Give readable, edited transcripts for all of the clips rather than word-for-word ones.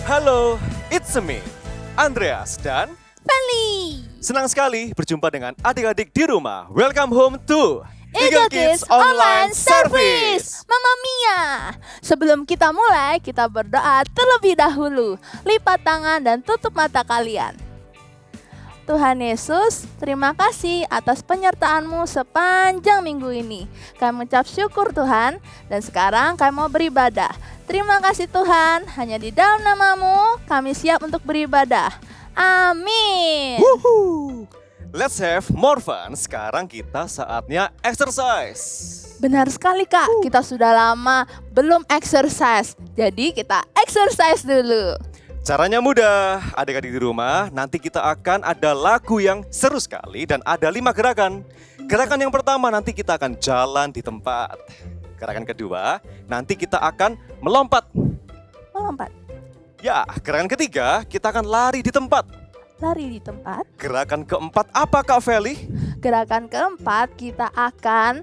Halo, it's me, Andreas dan Feli. senang sekali berjumpa dengan adik-adik di rumah. Welcome home to Eagle Kids Online Service. Mama Mia. Sebelum kita mulai, kita berdoa terlebih dahulu. Lipat tangan dan tutup mata kalian. Tuhan Yesus, terima kasih atas penyertaan-Mu sepanjang minggu ini. Kami mengucap syukur Tuhan, dan sekarang kami mau beribadah. Terima kasih Tuhan, hanya di dalam nama-Mu kami siap untuk beribadah. Amin. Woohoo! Let's have more fun. Sekarang kita saatnya exercise. Benar sekali Kak, kita sudah lama belum exercise. Jadi kita exercise dulu. Caranya mudah, adik-adik di rumah. Nanti kita akan ada lagu yang seru sekali dan ada 5 gerakan. Gerakan yang pertama nanti kita akan jalan di tempat. Gerakan kedua nanti kita akan melompat. Melompat, Ya, gerakan ketiga kita akan lari di tempat. lari di tempat. Gerakan keempat apa Kak Feli? Gerakan keempat kita akan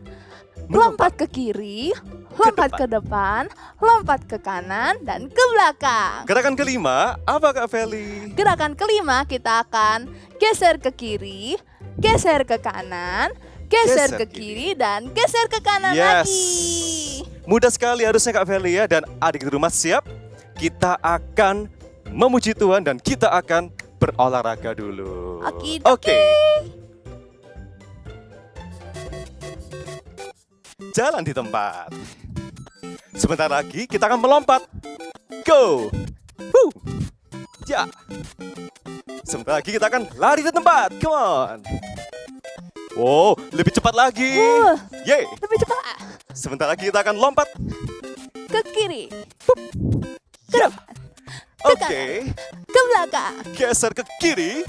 lompat ke kiri, lompat ke depan, lompat ke kanan, dan ke belakang. Gerakan kelima apa Kak Feli? Gerakan kelima kita akan geser ke kiri, geser ke kanan, geser ke kiri, dan geser ke kanan lagi. Mudah sekali harusnya Kak Feli ya. Dan adik di rumah siap? Kita akan memuji Tuhan dan kita akan berolahraga dulu. Oke. Jalan di tempat. Sebentar lagi kita akan melompat. Go. Woo. Ya. Sebentar lagi kita akan lari di tempat. Come on. Wow, lebih cepat lagi. Yeay. Lebih cepat. Sebentar lagi kita akan lompat. Ke kiri, ke Ya. depan, ke Oke. kanan, ke belakang. Geser ke kiri,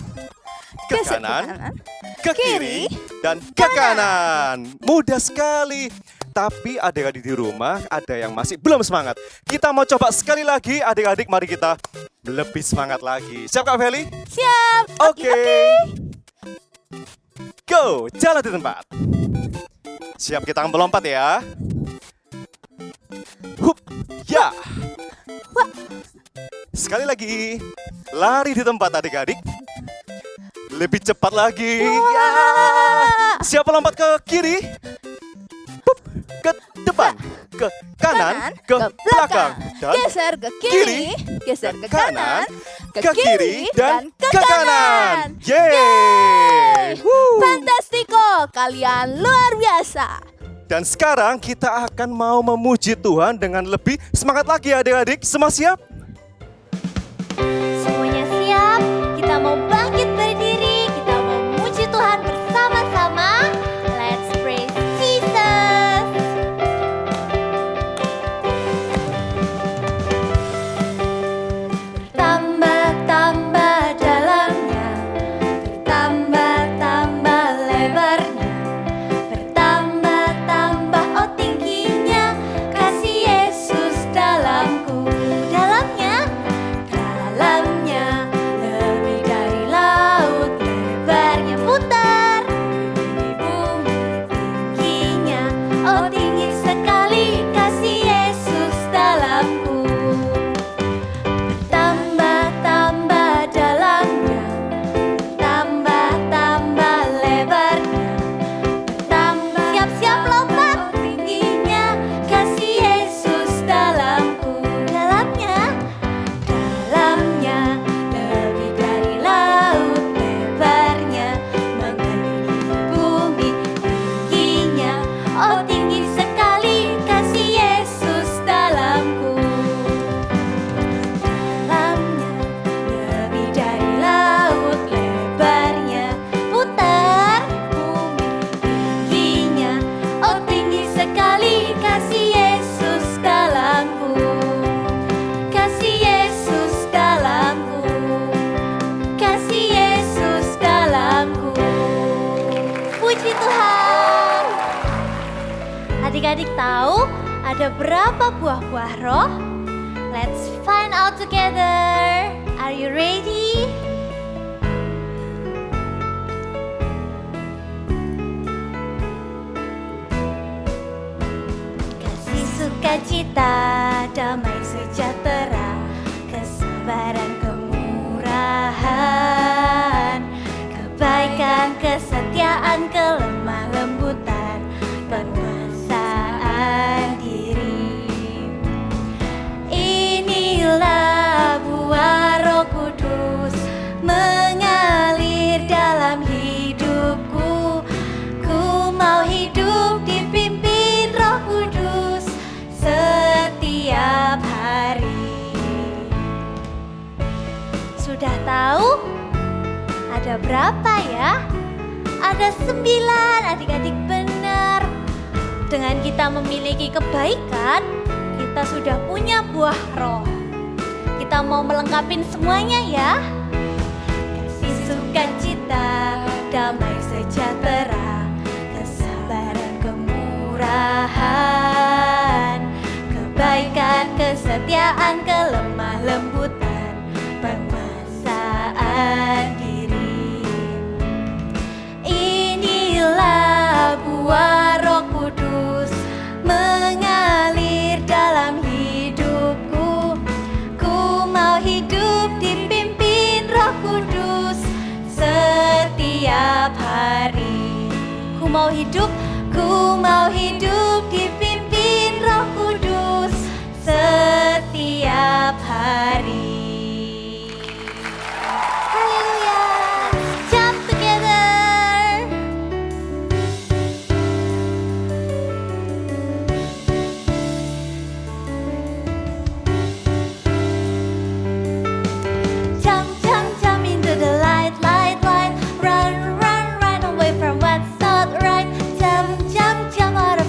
ke Geser kanan, ke kiri, dan ke kanan. Mudah sekali. Tapi adik-adik di rumah ada yang masih belum semangat. Kita mau coba sekali lagi adik-adik, mari kita lebih semangat lagi. Siap Kak Feli? Siap. Oke. Go, jalan di tempat. Siap, kita akan melompat ya. Hup, ya. Sekali lagi, lari di tempat adik-adik. Lebih cepat lagi. Ya. Siapa lompat ke kiri? Hup, ke depan, ke kanan, ke belakang. Dan Geser ke kiri, geser ke kanan, ke kiri, dan ke kanan. Yeay! Woo! Fantastiko, kalian luar biasa. Dan sekarang kita akan mau memuji Tuhan dengan lebih semangat lagi adik-adik. Semua siap? Semuanya siap? Kita mau bangkit berdiri, kita mau memuji Tuhan bersama-sama. Let's praise Jesus. Bertambah-tambah dalamnya, bertambah-tambah lebarnya, bertambah-tambah oh tingginya, kasih Yesus dalamku. Dalamnya lebih dari laut, lebarnya putar di bumi, tingginya oh tinggi sekali, kasih Yesus dalamku. Bertambah-tambah dalamnya, bertambah-tambah lebarnya, bertambah siap-siap lompat tingginya, kasih Yesus dalamku. Dalamnya lebih dari laut, lebarnya mengelilingi bumi, tingginya oh tinggi sekali, kasih Yesus dalamku. Dalamnya lebih dari laut, lebarnya putar bumi, tingginya oh tinggi sekali, kasih Yesus dalamku. Kasih Yesus dalamku, kasih Yesus dalamku. Puji Tuhan. Adik-adik tahu ada berapa buah-buah roh? Let's find out together. Are you ready? Kasih sukacita, damai sejahtera, kesabaran kebaikan, kesetiaan, kelemah lembutan, penguasaan diri. Inilah buah Roh Kudus mengalir dalam hidupku. Ku mau hidup dipimpin Roh Kudus setiap hari. Sudah tahu? Ada berapa ya? Ada 9 adik-adik, benar. Dengan kita memiliki kebaikan, kita sudah punya buah roh. Kita mau melengkapin semuanya ya. Kasih, sukacita, damai sejahtera, kesabaran, kemurahan, kebaikan, kesetiaan, kelemah lembutan, penguasaan diri. Inilah buah Roh Kudus mengalir dalam hidupku. Ku mau hidup dipimpin Roh Kudus setiap hari. Ku mau hidup dipimpin Roh Kudus setiap hari. Haleluya. Jump together. Jump, jump, jump into the light, light, light. Run, run, run away from what's not right. Jump, jump, jump out of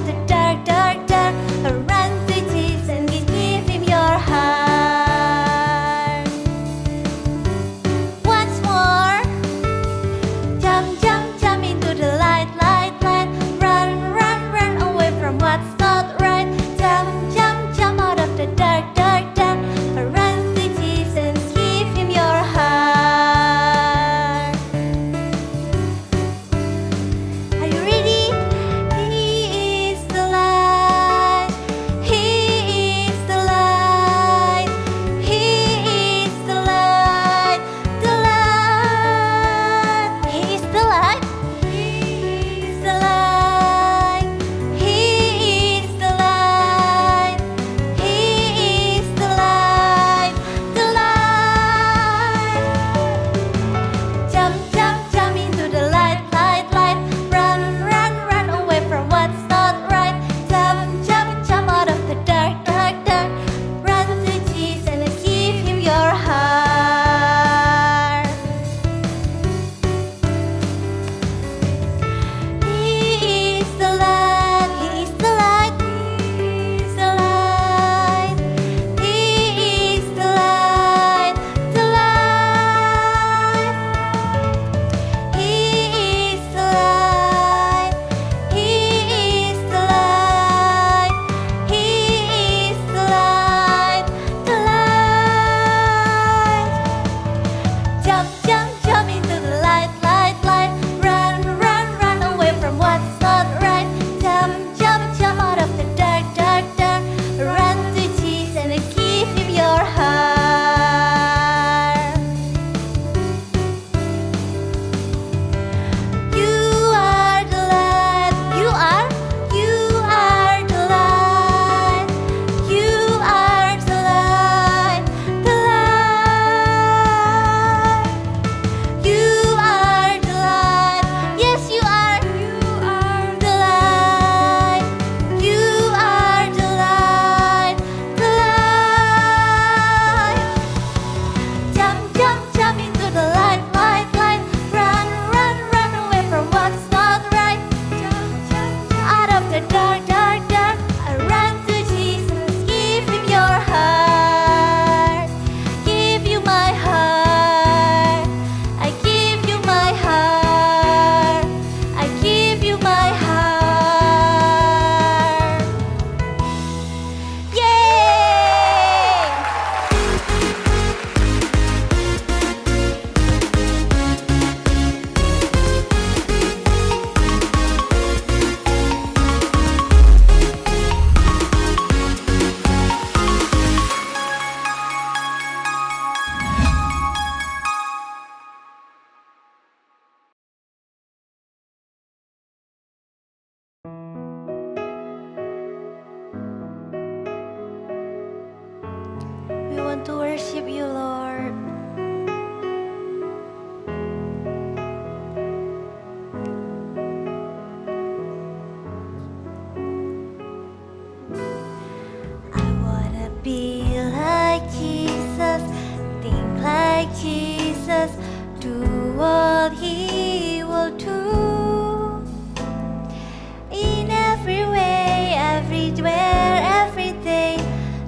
want to worship you, Lord. I wanna be like Jesus, think like Jesus, do what He will do. In every way, everywhere, every day,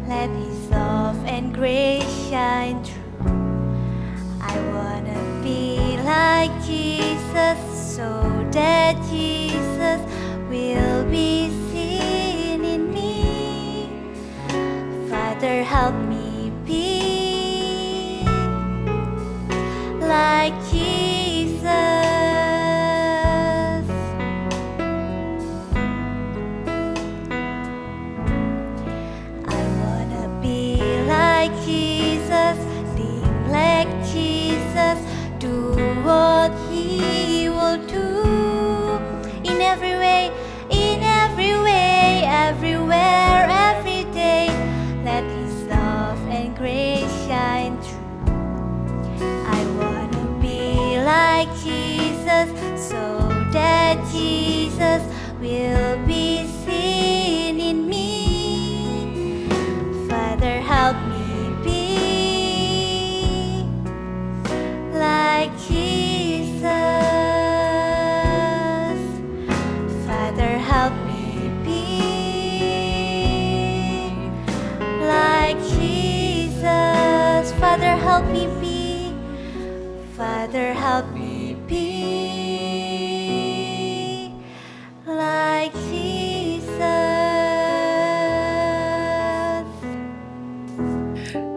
let His love and grace shine through. I wanna be like Jesus, so that Jesus will be seen in me. Father, help me be like Jesus. I wanna be like Jesus, think like Jesus, do what He will do. In every way, everywhere, every day, let His love and grace shine through. I wanna be like Jesus, so that Jesus will be seen in me. Father, help me be like Jesus. Father, help me be like Jesus. Father, help me be. Father, help me be like Jesus.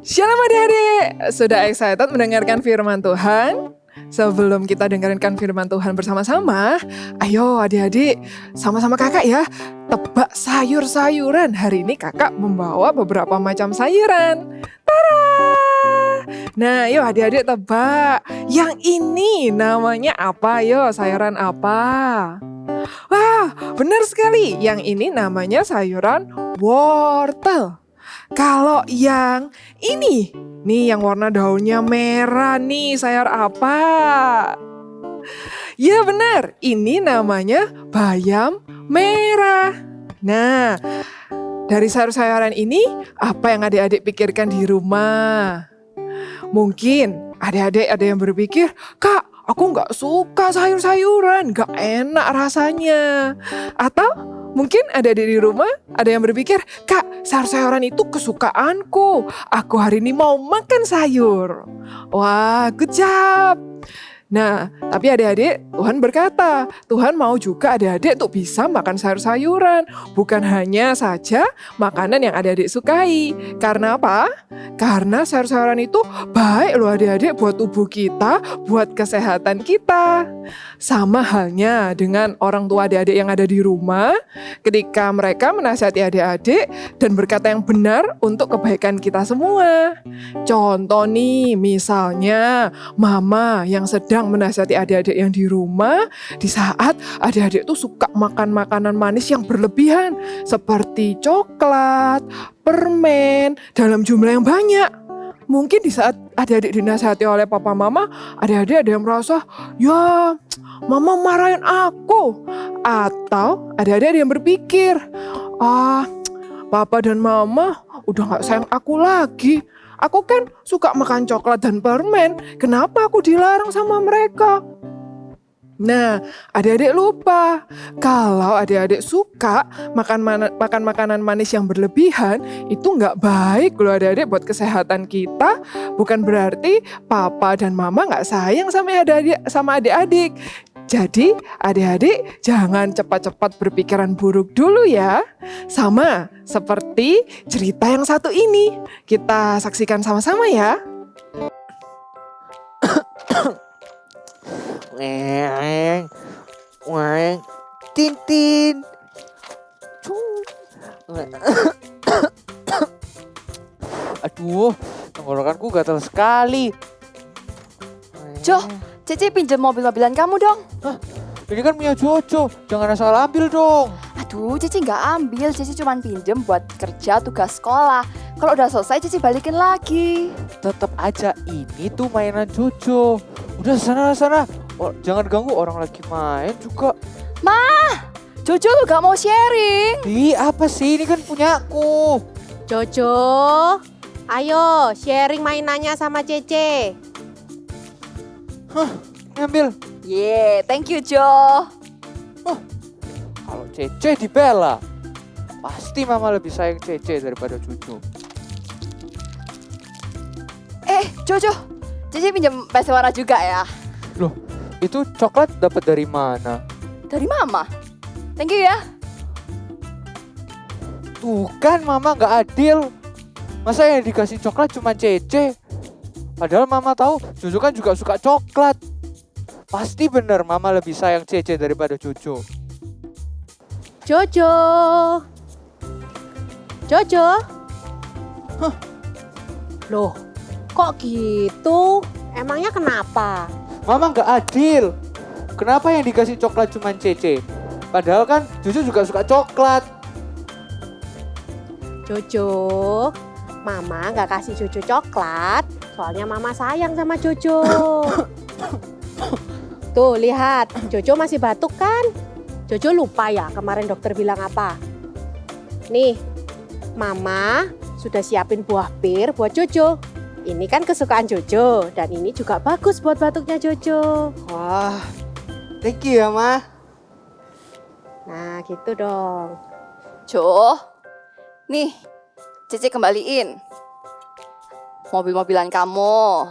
Shalom adik-adik, sudah excited mendengarkan firman Tuhan? Sebelum kita dengarkan firman Tuhan bersama-sama, ayo adik-adik sama-sama kakak ya, tebak sayur-sayuran. Hari ini kakak membawa beberapa macam sayuran. Tada! Nah yuk adik-adik tebak, yang ini namanya apa yo, sayuran apa? Wah benar sekali, yang ini namanya sayuran wortel. Kalau yang ini, nih yang warna daunnya merah nih, sayur apa? Ya benar, ini namanya bayam merah. Nah, dari sayur-sayuran ini, apa yang adik-adik pikirkan di rumah? Mungkin adik-adik ada yang berpikir, Kak, aku nggak suka sayur-sayuran, nggak enak rasanya. Atau mungkin ada di rumah, ada yang berpikir, Kak, sayur-sayuran itu kesukaanku. Aku hari ini mau makan sayur. Wah, good job. Nah, tapi adik-adik, Tuhan berkata, Tuhan mau juga adik-adik tuh bisa makan sayur-sayuran. Bukan hanya saja makanan yang adik-adik sukai. Karena apa? Karena sayur-sayuran itu baik loh adik-adik buat tubuh kita, buat kesehatan kita. Sama halnya dengan orang tua adik-adik yang ada di rumah, ketika mereka menasihati adik-adik dan berkata yang benar untuk kebaikan kita semua. Contoh nih, misalnya mama yang sedang menasihati adik-adik yang di rumah di saat adik-adik tuh suka makan makanan manis yang berlebihan seperti coklat, permen dalam jumlah yang banyak. Mungkin di saat adik-adik dinasihati oleh papa mama, adik-adik ada yang merasa, ya mama marahin aku. Atau adik-adik ada yang berpikir, papa dan mama udah gak sayang aku lagi. Aku kan suka makan coklat dan permen, kenapa aku dilarang sama mereka? Nah, adik-adik lupa, kalau adik-adik suka makan makanan manis yang berlebihan, itu nggak baik loh adik-adik buat kesehatan kita. Bukan berarti papa dan mama nggak sayang sama adik-adik. Jadi adik-adik jangan cepat-cepat berpikiran buruk dulu ya. Sama seperti cerita yang satu ini. Kita saksikan sama-sama ya. Weng, Tintin. Aduh, tenggorokanku gatal sekali. Jo, Cici pinjam mobil-mobilan kamu dong. Hah, ini kan punya Jojo, jangan asal ambil dong. Aduh, Cici nggak ambil, Cici cuma pinjam buat kerja tugas sekolah. Kalau udah selesai Cici balikin lagi. Tetap aja ini tuh mainan Jojo. Udah sana. Oh, jangan ganggu orang lagi main juga. Jojo gak mau sharing. Ih, apa sih? Ini kan punyaku. Jojo, ayo sharing mainannya sama Cece. Ngambil. Yeah, thank you Jo. Kalau Cece dibela, pasti mama lebih sayang Cece daripada Jojo. Jojo, Cici pinjam pensil warna juga ya. Loh, itu coklat dapat dari mana? Dari Mama. Thank you ya. Tuh kan mama nggak adil. Masa yang dikasih coklat cuma Cece? Padahal mama tahu Jojo kan juga suka coklat. Pasti bener mama lebih sayang Cece daripada Jojo. Jojo. Jojo. Loh, kok gitu? Emangnya kenapa? Mama nggak adil. Kenapa yang dikasih coklat cuma Cece? Padahal kan Jojo juga suka coklat. Jojo, Mama nggak kasih Jojo coklat, soalnya Mama sayang sama Jojo. Tuh, lihat, Jojo masih batuk kan? Jojo lupa ya kemarin dokter bilang apa? Nih, Mama sudah siapin buah pir buat Jojo. Ini kan kesukaan Jojo, dan ini juga bagus buat batuknya Jojo. Wah, thank you ya Ma. Nah, gitu dong. Jo, nih Cici kembaliin mobil-mobilan kamu,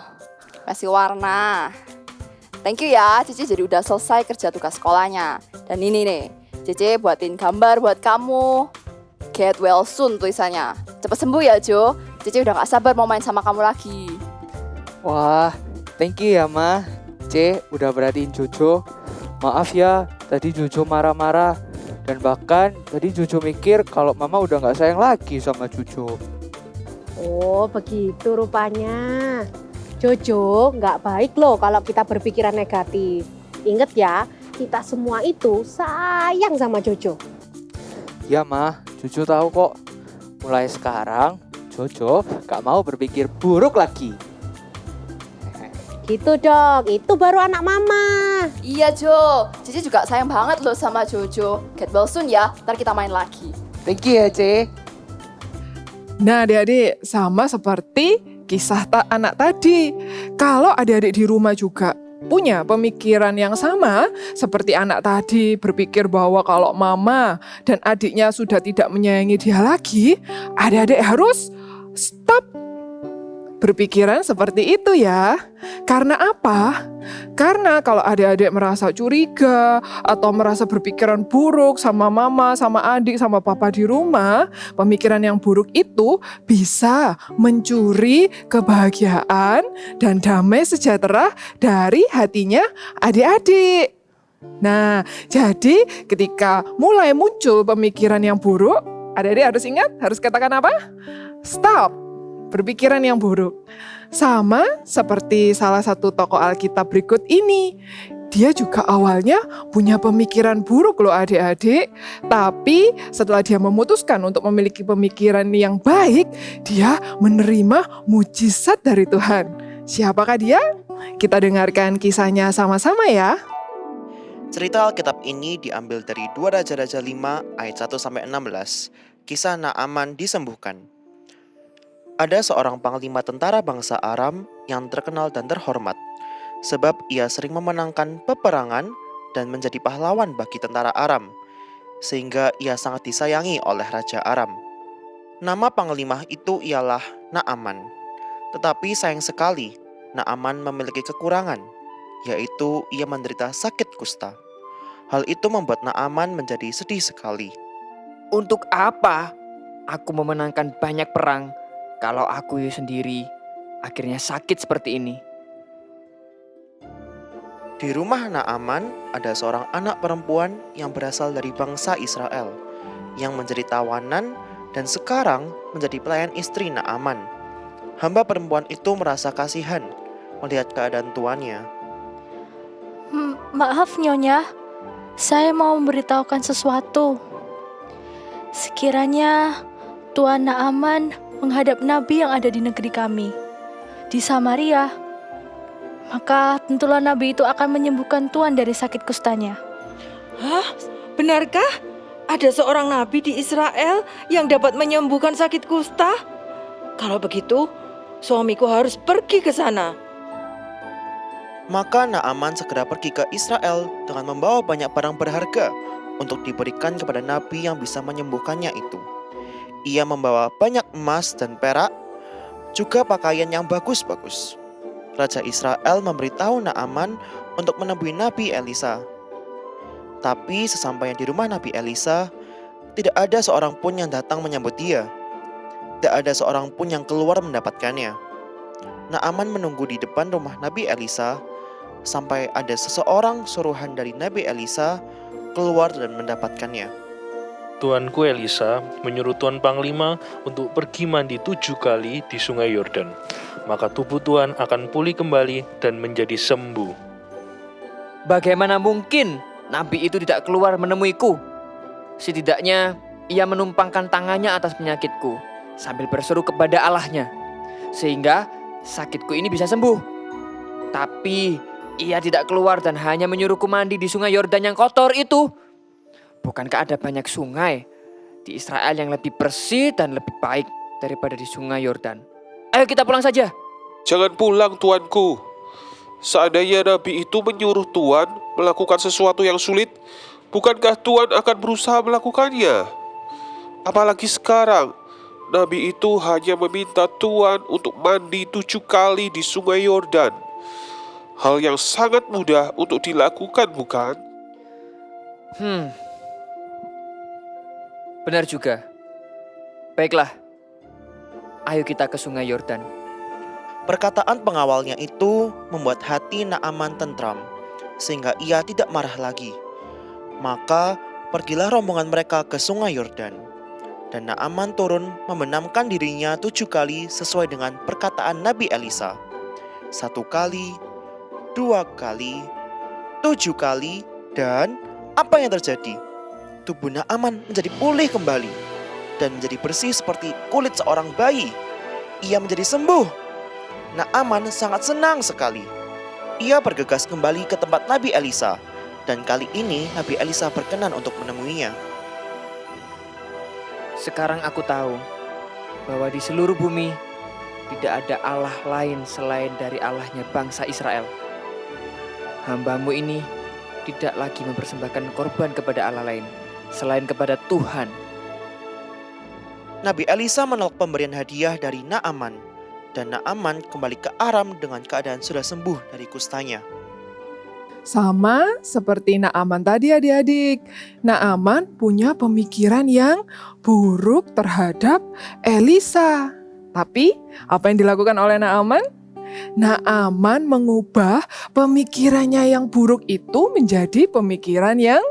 pensil warna. Thank you ya, Cici jadi udah selesai kerja tugas sekolahnya. Dan ini nih, Cici buatin gambar buat kamu. Get well soon tulisannya. Cepet sembuh ya Jo, Cici udah gak sabar mau main sama kamu lagi. Wah, thank you ya Ma. C udah perhatiin Jojo. Maaf ya, tadi Jojo marah-marah. Dan bahkan tadi Jojo mikir kalau Mama udah gak sayang lagi sama Jojo. Oh, begitu rupanya. Jojo, nggak baik loh kalau kita berpikiran negatif. Ingat ya, kita semua itu sayang sama Jojo. Ya Ma, Jojo tahu kok. Mulai sekarang, Jojo gak mau berpikir buruk lagi. Gitu dong, itu baru anak mama. Iya Jo, Cici juga sayang banget loh sama Jojo. Get well soon ya, ntar kita main lagi. Thank you ya C. Nah adik-adik, sama seperti kisah anak tadi. Kalau adik-adik di rumah juga punya pemikiran yang sama seperti anak tadi, berpikir bahwa kalau mama dan adiknya sudah tidak menyayangi dia lagi, adik-adik harus stop berpikiran seperti itu ya. Karena apa? Karena kalau adik-adik merasa curiga atau merasa berpikiran buruk sama mama, sama adik, sama papa di rumah, pemikiran yang buruk itu bisa mencuri kebahagiaan dan damai sejahtera dari hatinya adik-adik. Nah, jadi ketika mulai muncul pemikiran yang buruk, adik-adik harus ingat, harus katakan apa? Stop berpikiran yang buruk. Sama seperti salah satu tokoh Alkitab berikut ini. Dia juga awalnya punya pemikiran buruk loh adik-adik. Tapi setelah dia memutuskan untuk memiliki pemikiran yang baik, dia menerima mujizat dari Tuhan. Siapakah dia? Kita dengarkan kisahnya sama-sama ya. Cerita Alkitab ini diambil dari 2 Raja-Raja 5 ayat 1-16. Kisah Naaman disembuhkan. Ada seorang panglima tentara bangsa Aram yang terkenal dan terhormat, sebab ia sering memenangkan peperangan dan menjadi pahlawan bagi tentara Aram, sehingga ia sangat disayangi oleh Raja Aram. Nama panglima itu ialah Naaman. Tetapi sayang sekali, Naaman memiliki kekurangan, yaitu ia menderita sakit kusta. Hal itu membuat Naaman menjadi sedih sekali. Untuk apa aku memenangkan banyak perang kalau aku sendiri akhirnya sakit seperti ini? Di rumah Naaman ada seorang anak perempuan yang berasal dari bangsa Israel, yang menjadi tawanan dan sekarang menjadi pelayan istri Naaman. Hamba perempuan itu merasa kasihan melihat keadaan tuannya. Maaf Nyonya, saya mau memberitahukan sesuatu. Sekiranya Tuan Naaman menghadap nabi yang ada di negeri kami, di Samaria. Maka tentulah nabi itu akan menyembuhkan Tuhan dari sakit kustanya. Hah? Benarkah? Ada seorang nabi di Israel yang dapat menyembuhkan sakit kusta? Kalau begitu, suamiku harus pergi ke sana. Maka Naaman segera pergi ke Israel dengan membawa banyak barang berharga untuk diberikan kepada nabi yang bisa menyembuhkannya itu. Ia membawa banyak emas dan perak, juga pakaian yang bagus-bagus. Raja Israel memberitahu Naaman untuk menemui Nabi Elisa. Tapi sesampainya di rumah Nabi Elisa, tidak ada seorang pun yang datang menyambut dia. Tidak ada seorang pun yang keluar mendapatkannya. Naaman menunggu di depan rumah Nabi Elisa sampai ada seseorang suruhan dari Nabi Elisa keluar dan mendapatkannya. Tuanku Elisa menyuruh Tuan Panglima untuk pergi mandi 7 kali di sungai Yordan. Maka tubuh Tuan akan pulih kembali dan menjadi sembuh. Bagaimana mungkin nabi itu tidak keluar menemuiku? Setidaknya ia menumpangkan tangannya atas penyakitku sambil berseru kepada Allahnya, sehingga sakitku ini bisa sembuh. Tapi ia tidak keluar dan hanya menyuruhku mandi di sungai Yordan yang kotor itu. Bukankah ada banyak sungai di Israel yang lebih bersih dan lebih baik daripada di sungai Yordan? Ayo kita pulang saja. Jangan pulang, tuanku. Seandainya nabi itu menyuruh Tuan melakukan sesuatu yang sulit, bukankah Tuan akan berusaha melakukannya? Apalagi sekarang, nabi itu hanya meminta Tuan untuk mandi 7 kali di sungai Yordan. Hal yang sangat mudah untuk dilakukan, bukan? Benar juga. Baiklah, ayo kita ke sungai Yordan. Perkataan pengawalnya itu membuat hati Naaman tentram, sehingga ia tidak marah lagi. Maka pergilah rombongan mereka ke sungai Yordan. Dan Naaman turun membenamkan dirinya 7 kali sesuai dengan perkataan Nabi Elisa. 1 kali, 2 kali, 7 kali, dan apa yang terjadi? Tubuh Naaman menjadi pulih kembali dan menjadi bersih seperti kulit seorang bayi. Ia menjadi sembuh. Naaman sangat senang sekali. Ia bergegas kembali ke tempat Nabi Elisa, dan kali ini Nabi Elisa berkenan untuk menemuinya. Sekarang aku tahu bahwa di seluruh bumi tidak ada Allah lain selain dari Allahnya bangsa Israel. Hamba-Mu ini tidak lagi mempersembahkan korban kepada Allah lain selain kepada Tuhan. Nabi Elisa menolak pemberian hadiah dari Naaman, dan Naaman kembali ke Aram dengan keadaan sudah sembuh dari kustanya. Sama seperti Naaman tadi adik-adik. Naaman punya pemikiran yang buruk terhadap Elisa. Tapi apa yang dilakukan oleh Naaman? Naaman mengubah pemikirannya yang buruk itu menjadi pemikiran yang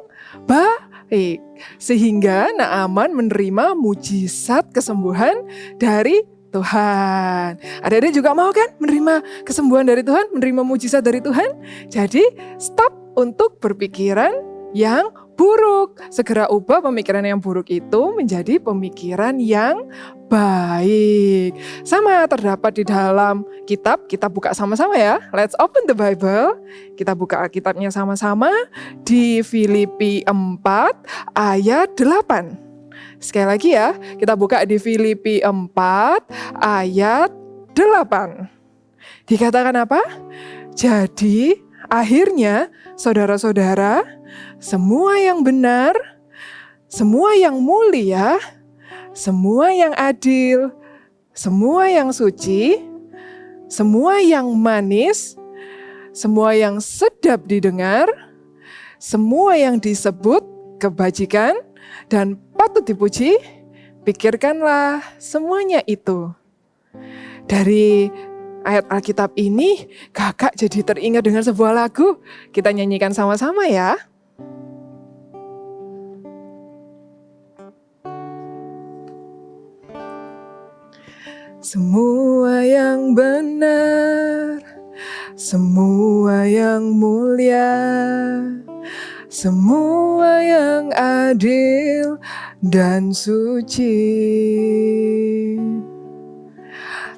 baik. Sehingga Naaman menerima mujizat kesembuhan dari Tuhan. Adik-adik juga mau kan menerima kesembuhan dari Tuhan, menerima mujizat dari Tuhan? Jadi stop untuk berpikiran yang buruk. Segera ubah pemikiran yang buruk itu menjadi pemikiran yang baik. Sama terdapat di dalam kitab, kita buka sama-sama ya. Let's open the Bible. Kita buka Alkitabnya sama-sama di Filipi 4 ayat 8. Sekali lagi ya, kita buka di Filipi 4 ayat 8. Dikatakan apa? Jadi akhirnya saudara-saudara, semua yang benar, semua yang mulia, semua yang adil, semua yang suci, semua yang manis, semua yang sedap didengar, semua yang disebut kebajikan dan patut dipuji, pikirkanlah semuanya itu. Dari ayat Alkitab ini, kakak jadi teringat dengan sebuah lagu. Kita nyanyikan sama-sama ya. Semua yang benar, semua yang mulia, semua yang adil dan suci.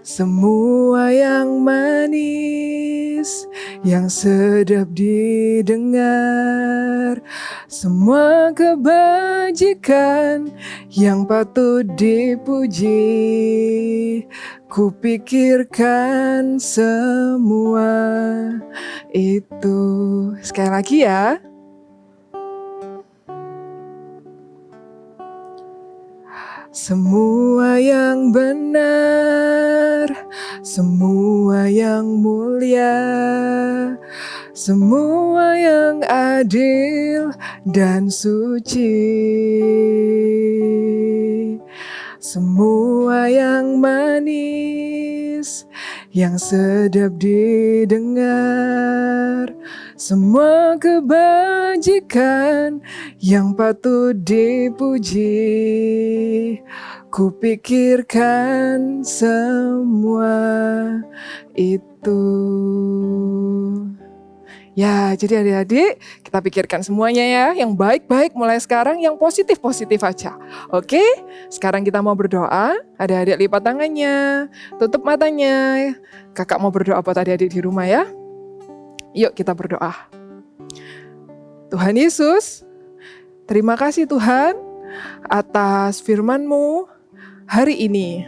semua yang manis, yang sedap didengar, semua kebajikan yang patut dipuji, kupikirkan semua itu. Sekali lagi ya. Semua yang benar, semua yang mulia, semua yang adil dan suci, semua yang manis, yang sedap didengar, semua kebajikan yang patut dipuji, kupikirkan semua itu. Ya, jadi adik-adik kita pikirkan semuanya ya, yang baik-baik mulai sekarang, yang positif-positif aja. Oke, sekarang kita mau berdoa. Adik-adik lipat tangannya, tutup matanya. Kakak mau berdoa buat adik-adik di rumah ya. Yuk kita berdoa. Tuhan Yesus, terima kasih Tuhan atas firman-Mu hari ini.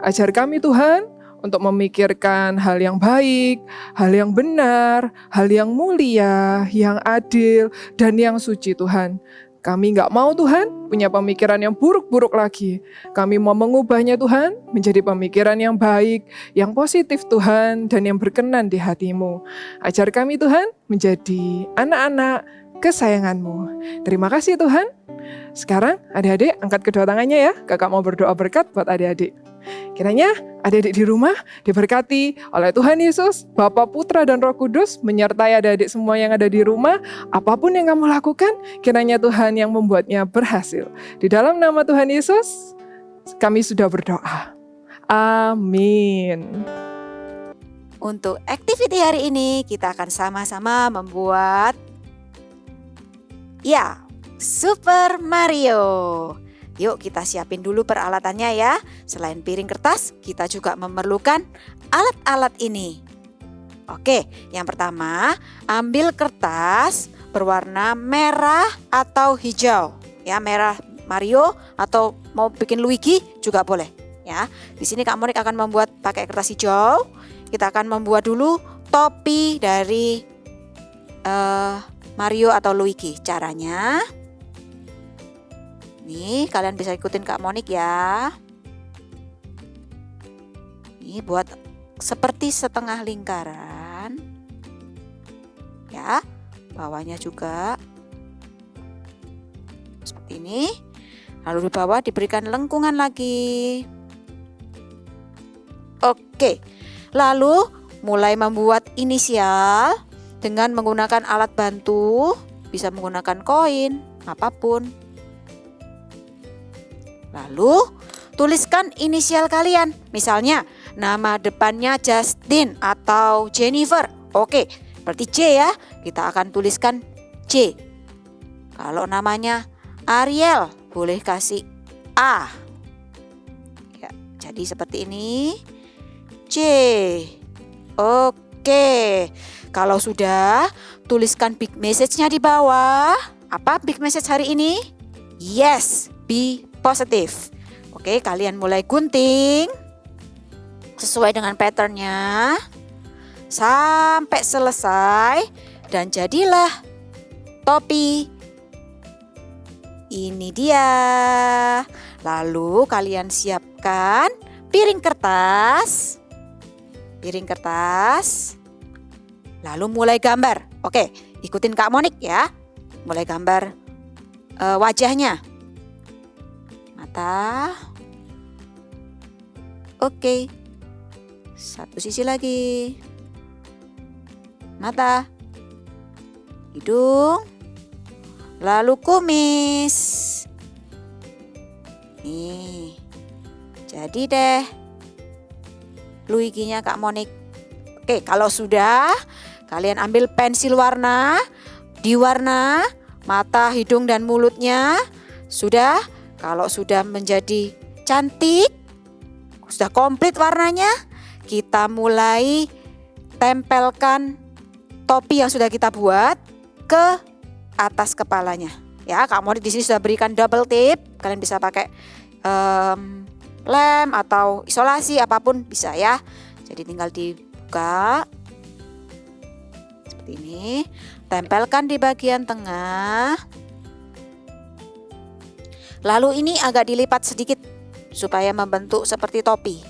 Ajar kami Tuhan untuk memikirkan hal yang baik, hal yang benar, hal yang mulia, yang adil, dan yang suci Tuhan. Kami nggak mau Tuhan punya pemikiran yang buruk-buruk lagi. Kami mau mengubahnya Tuhan menjadi pemikiran yang baik, yang positif Tuhan, dan yang berkenan di hati-Mu. Ajar kami Tuhan menjadi anak-anak kesayangan-Mu. Terima kasih Tuhan. Sekarang adik-adik angkat kedua tangannya ya. Kakak mau berdoa berkat buat adik-adik. Kiranya adik-adik di rumah diberkati oleh Tuhan Yesus, Bapa, Putra, dan Roh Kudus, menyertai adik-adik semua yang ada di rumah. Apapun yang kamu lakukan, kiranya Tuhan yang membuatnya berhasil. Di dalam nama Tuhan Yesus, kami sudah berdoa. Amin. Untuk activity hari ini, kita akan sama-sama membuat Super Mario. Yuk kita siapin dulu peralatannya ya. Selain piring kertas, kita juga memerlukan alat-alat ini. Oke, yang pertama, ambil kertas berwarna merah atau hijau. Ya, merah Mario atau mau bikin Luigi juga boleh. Ya, di sini Kak Monik akan membuat pakai kertas hijau. Kita akan membuat dulu topi dari Mario atau Luigi. Caranya, nih kalian bisa ikutin Kak Monik ya. Nih buat seperti setengah lingkaran. Ya, bawahnya juga seperti ini. Lalu di bawah diberikan lengkungan lagi. Oke, lalu mulai membuat inisial dengan menggunakan alat bantu. Bisa menggunakan koin, apapun. Lalu tuliskan inisial kalian. Misalnya nama depannya Justin atau Jennifer. Oke, berarti J ya. Kita akan tuliskan J. Kalau namanya Ariel, boleh kasih A. Ya, jadi seperti ini. J. Oke. Kalau sudah, tuliskan big message-nya di bawah. Apa big message hari ini? Yes, be positif. Oke, kalian mulai gunting sesuai dengan patternnya sampai selesai dan jadilah topi. Ini dia. Lalu kalian siapkan piring kertas. Lalu mulai gambar. Oke, ikutin Kak Monik ya. Mulai gambar wajahnya. Mata. Oke. Satu sisi lagi. Mata. Hidung. Lalu kumis. Nih. Jadi deh Luigi-nya Kak Monik. Oke, kalau sudah, kalian ambil pensil warna, diwarna mata, hidung, dan mulutnya. Sudah. Kalau sudah menjadi cantik, sudah komplit warnanya, kita mulai tempelkan topi yang sudah kita buat ke atas kepalanya. Ya, Kak Moni di sini sudah berikan double tip. Kalian bisa pakai lem atau isolasi apapun bisa ya. Jadi tinggal dibuka seperti ini. Tempelkan di bagian tengah. Lalu ini agak dilipat sedikit supaya membentuk seperti topi.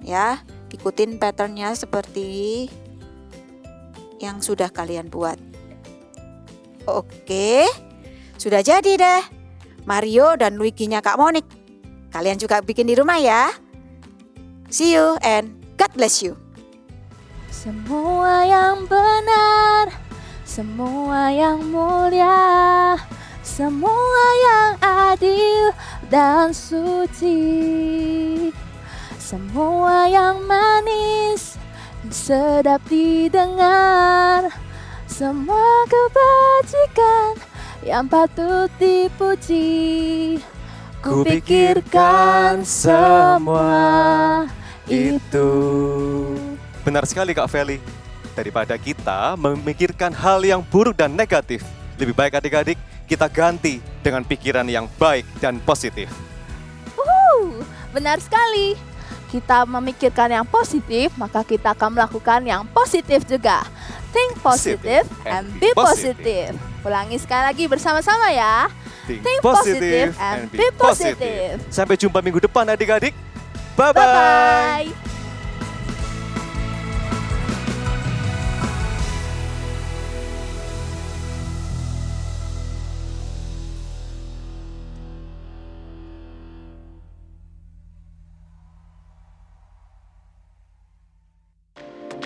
Ya, ikutin patternnya seperti yang sudah kalian buat. Oke, sudah jadi deh Mario dan Luigi-nya Kak Monik. Kalian juga bikin di rumah ya. See you and God bless you. Semua yang benar, semua yang mulia, semua yang adil dan suci, semua yang manis, sedap didengar, semua kebajikan yang patut dipuji. Kupikirkan semua itu. Benar sekali Kak Feli. Daripada kita memikirkan hal yang buruk dan negatif, lebih baik adik-adik kita ganti dengan pikiran yang baik dan positif. Benar sekali. Kita memikirkan yang positif, maka kita akan melakukan yang positif juga. Think positive and be positive. Ulangi sekali lagi bersama-sama ya. Think positive and be positive. Sampai jumpa minggu depan adik-adik. Bye-bye.